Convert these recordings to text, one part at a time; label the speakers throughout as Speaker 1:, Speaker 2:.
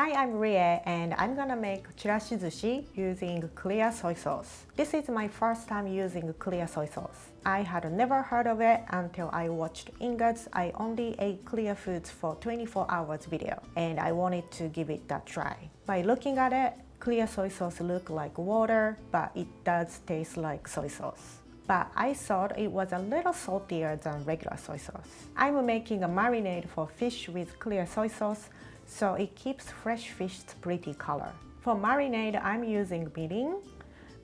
Speaker 1: Hi, I'm Rie and I'm gonna make Chirashizushi using clear soy sauce. This is my first time using clear soy sauce. I had never heard of it until I watched Inga's I Only Ate Clear Foods for 24 Hours video and I wanted to give it a try. By looking at it, clear soy sauce looks like water, but it does taste like soy sauce. But I thought it was a little saltier than regular soy sauce. I'm making a marinade for fish with clear soy sauce, so it keeps fresh fish's pretty color. For marinade, I'm using mirin.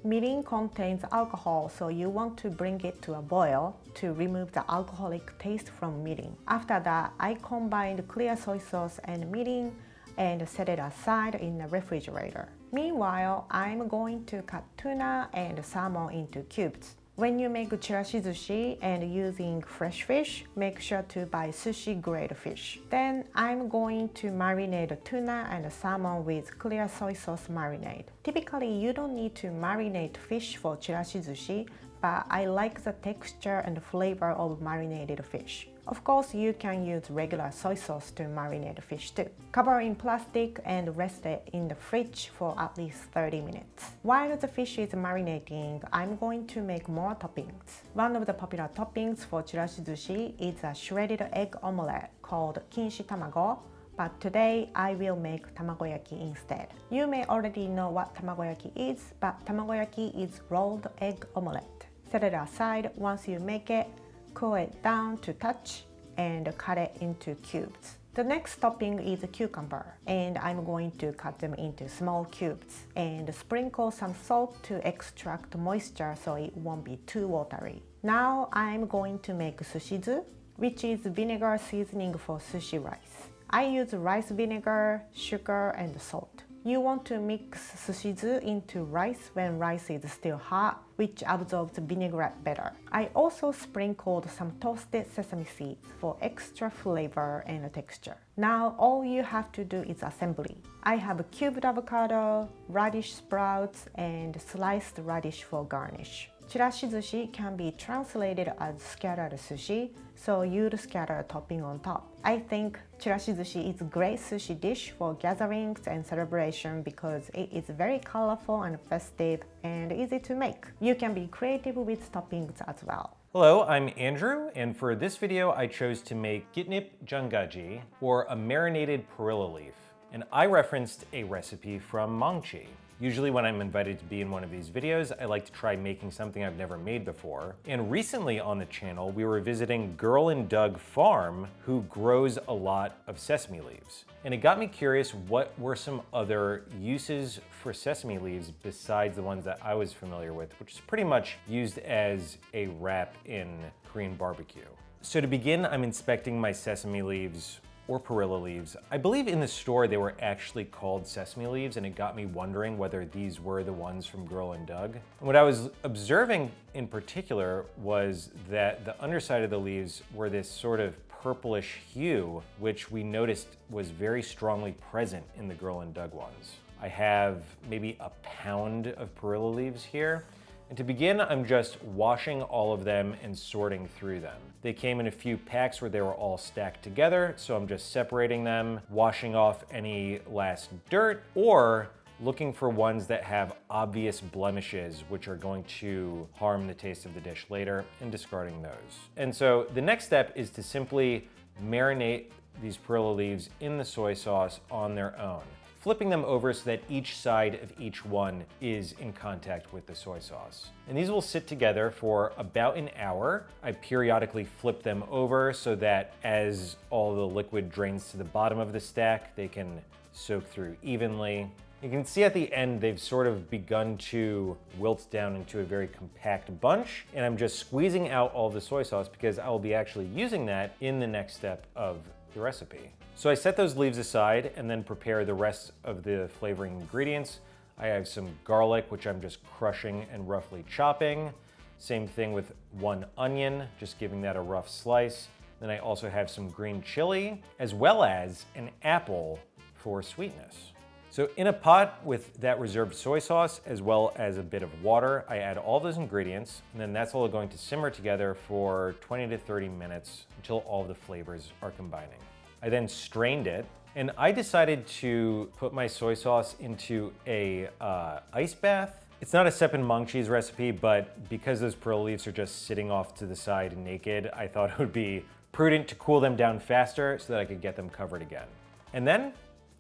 Speaker 1: Mirin contains alcohol, so you want to bring it to a boil to remove the alcoholic taste from mirin. After that, I combined clear soy sauce and mirin and set it aside in the refrigerator. Meanwhile, I'm going to cut tuna and salmon into cubes. When you make chirashizushi and using fresh fish, make sure to buy sushi grade fish. Then I'm going to marinate tuna and salmon with clear soy sauce marinade. Typically, you don't need to marinate fish for chirashizushi, but I like the texture and flavor of marinated fish. Of course, you can use regular soy sauce to marinate fish too. Cover in plastic and rest it in the fridge for at least 30 minutes. While the fish is marinating, I'm going to make more toppings. One of the popular toppings for chirashizushi is a shredded egg omelette called kinshi tamago, but today I will make tamagoyaki instead. You may already know what tamagoyaki is, but tamagoyaki is rolled egg omelette. Set it aside. Once you make it, cool it down to touch and cut it into cubes. The next topping is a cucumber, and I'm going to cut them into small cubes and sprinkle some salt to extract moisture so it won't be too watery. Now I'm going to make sushizu, which is vinegar seasoning for sushi rice. I use rice vinegar, sugar, and salt. You want to mix sushizu into rice when rice is still hot, which absorbs vinaigrette better. I also sprinkled some toasted sesame seeds for extra flavor and texture. Now all you have to do is assembly. I have cubed avocado, radish sprouts, and sliced radish for garnish. Chirashizushi can be translated as scattered sushi, so you'd scatter a topping on top. I think chirashizushi is a great sushi dish for gatherings and celebration because it is very colorful and festive and easy to make. You can be creative with toppings as well.
Speaker 2: Hello, I'm Andrew, and for this video I chose to make Kkaennip-jangajji, or a marinated perilla leaf. And I referenced a recipe from Mangchi. Usually when I'm invited to be in one of these videos, I like to try making something I've never made before. And recently on the channel, we were visiting Girl and Doug Farm, who grows a lot of sesame leaves. And it got me curious, what were some other uses for sesame leaves besides the ones that I was familiar with, which is pretty much used as a wrap in Korean barbecue. So to begin, I'm inspecting my sesame leaves, or perilla leaves. I believe in the store they were actually called sesame leaves, and it got me wondering whether these were the ones from Girl and Doug. And what I was observing in particular was that the underside of the leaves were this sort of purplish hue, which we noticed was very strongly present in the Girl and Doug ones. I have maybe a pound of perilla leaves here. And to begin, I'm just washing all of them and sorting through them. They came in a few packs where they were all stacked together, so I'm just separating them, washing off any last dirt, or looking for ones that have obvious blemishes, which are going to harm the taste of the dish later, and discarding those. And so the next step is to simply marinate these perilla leaves in the soy sauce on their own, flipping them over so that each side of each one is in contact with the soy sauce. And these will sit together for about an hour. I periodically flip them over so that as all the liquid drains to the bottom of the stack, they can soak through evenly. You can see at the end, they've sort of begun to wilt down into a very compact bunch, and I'm just squeezing out all the soy sauce because I will be actually using that in the next step of the recipe. So I set those leaves aside and then prepare the rest of the flavoring ingredients. I have some garlic, which I'm just crushing and roughly chopping. Same thing with one onion, just giving that a rough slice. Then I also have some green chili, as well as an apple for sweetness. So in a pot with that reserved soy sauce, as well as a bit of water, I add all those ingredients, and then that's all going to simmer together for 20 to 30 minutes until all the flavors are combining. I then strained it And I decided to put my soy sauce into a ice bath. It's not a Seppen Mangchi's recipe, but because those perilla leaves are just sitting off to the side naked, I thought it would be prudent to cool them down faster so that I could get them covered again. And then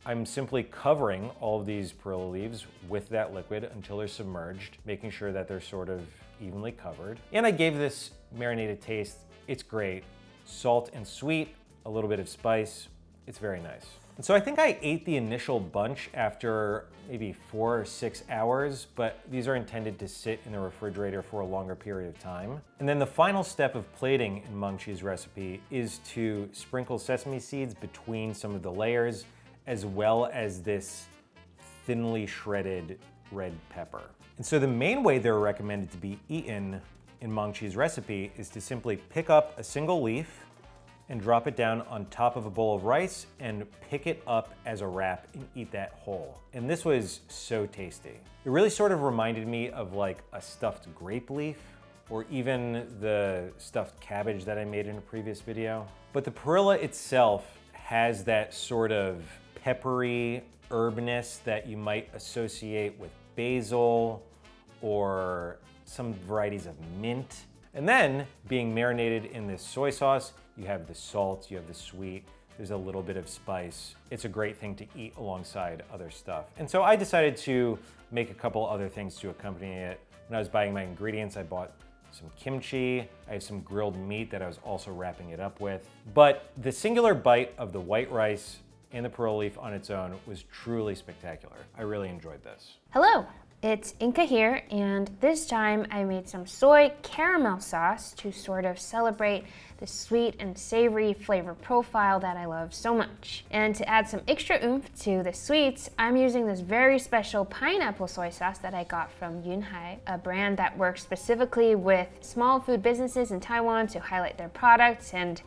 Speaker 2: I'm simply covering all of these perilla leaves with that liquid until they're submerged, making sure that they're sort of evenly covered. And I gave this marinade a taste. It's great. Salt and sweet, a little bit of spice. It's very nice. And so I think I ate the initial bunch after maybe 4 or 6 hours, but these are intended to sit in the refrigerator for a longer period of time. And then the final step of plating in Mangchi's recipe is to sprinkle sesame seeds between some of the layers, as well as this thinly shredded red pepper. And so the main way they're recommended to be eaten in Mangchi's recipe is to simply pick up a single leaf and drop it down on top of a bowl of rice and pick it up as a wrap and eat that whole. And this was so tasty. It really sort of reminded me of like a stuffed grape leaf or even the stuffed cabbage that I made in a previous video. But the perilla itself has that sort of peppery herbness that you might associate with basil or some varieties of mint. And then being marinated in this soy sauce, you have the salt, you have the sweet, there's a little bit of spice. It's a great thing to eat alongside other stuff. And so I decided to make a couple other things to accompany it. When I was buying my ingredients, I bought some kimchi. I have some grilled meat that I was also wrapping it up with. But the singular bite of the white rice and the perilla leaf on its own was truly spectacular. I really enjoyed this.
Speaker 3: Hello, it's Inga here, and this time I made some soy caramel sauce to sort of celebrate the sweet and savory flavor profile that I love so much. And to add some extra oomph to the sweets, I'm using this very special pineapple soy sauce that I got from Yunhai, a brand that works specifically with small food businesses in Taiwan to highlight their products. And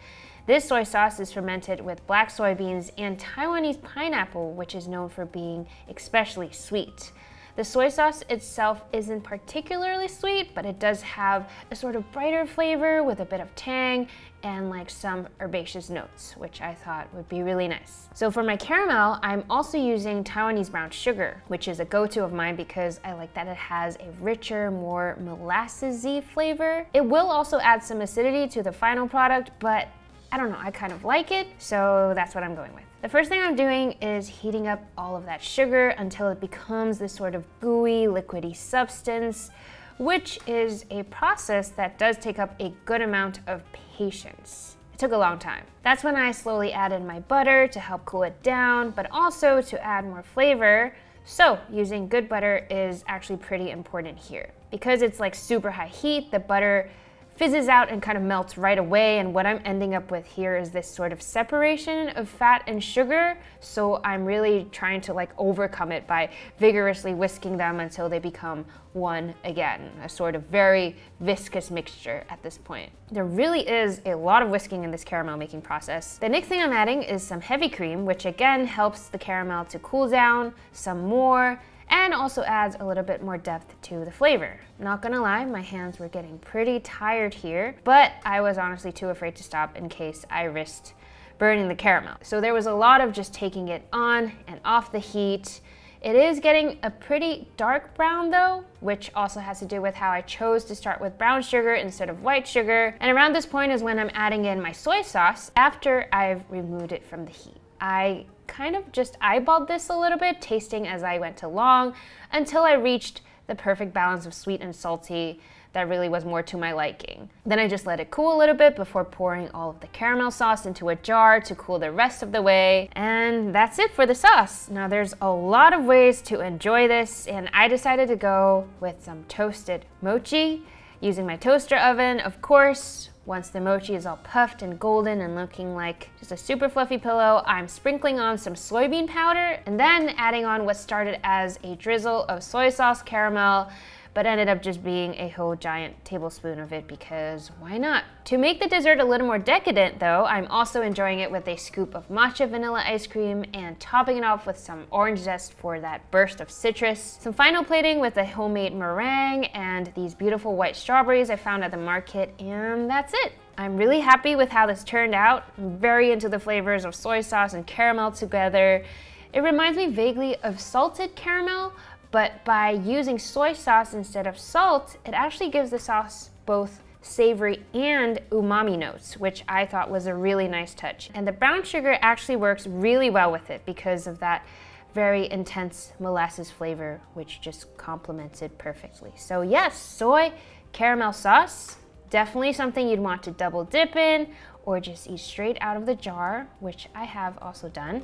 Speaker 3: this soy sauce is fermented with black soybeans and Taiwanese pineapple, which is known for being especially sweet. The soy sauce itself isn't particularly sweet, but it does have a sort of brighter flavor with a bit of tang and like some herbaceous notes, which I thought would be really nice. So for my caramel, I'm also using Taiwanese brown sugar, which is a go-to of mine because I like that it has a richer, more molassesy flavor. It will also add some acidity to the final product, but I don't know, I kind of like it, so that's what I'm going with. The first thing I'm doing is heating up all of that sugar until it becomes this sort of gooey, liquidy substance, which is a process that does take up a good amount of patience. It took a long time. That's when I slowly added my butter to help cool it down, but also to add more flavor. So using good butter is actually pretty important here. Because it's like super high heat, the butter fizzes out and kind of melts right away, and what I'm ending up with here is this sort of separation of fat and sugar, so I'm really trying to like overcome it by vigorously whisking them until they become one again, a sort of very viscous mixture at this point. There really is a lot of whisking in this caramel making process. The next thing I'm adding is some heavy cream, which again helps the caramel to cool down some more, and also adds a little bit more depth to the flavor. Not gonna lie, my hands were getting pretty tired here, but I was honestly too afraid to stop in case I risked burning the caramel. So there was a lot of just taking it on and off the heat. It is getting a pretty dark brown though, which also has to do with how I chose to start with brown sugar instead of white sugar. And around this point is when I'm adding in my soy sauce after I've removed it from the heat. I kind of just eyeballed this a little bit, tasting as I went along until I reached the perfect balance of sweet and salty that really was more to my liking. Then I just let it cool a little bit before pouring all of the caramel sauce into a jar to cool the rest of the way. And that's it for the sauce. Now there's a lot of ways to enjoy this, and I decided to go with some toasted mochi using my toaster oven, of course. Once the mochi is all puffed and golden and looking like just a super fluffy pillow, I'm sprinkling on some soybean powder and then adding on what started as a drizzle of soy sauce caramel but ended up just being a whole giant tablespoon of it because why not? To make the dessert a little more decadent though, I'm also enjoying it with a scoop of matcha vanilla ice cream and topping it off with some orange zest for that burst of citrus. Some final plating with a homemade meringue and these beautiful white strawberries I found at the market, and that's it. I'm really happy with how this turned out. I'm very into the flavors of soy sauce and caramel together. It reminds me vaguely of salted caramel, but by using soy sauce instead of salt, it actually gives the sauce both savory and umami notes, which I thought was a really nice touch. And the brown sugar actually works really well with it because of that very intense molasses flavor, which just complements it perfectly. So yes, soy caramel sauce, definitely something you'd want to double dip in or just eat straight out of the jar, which I have also done.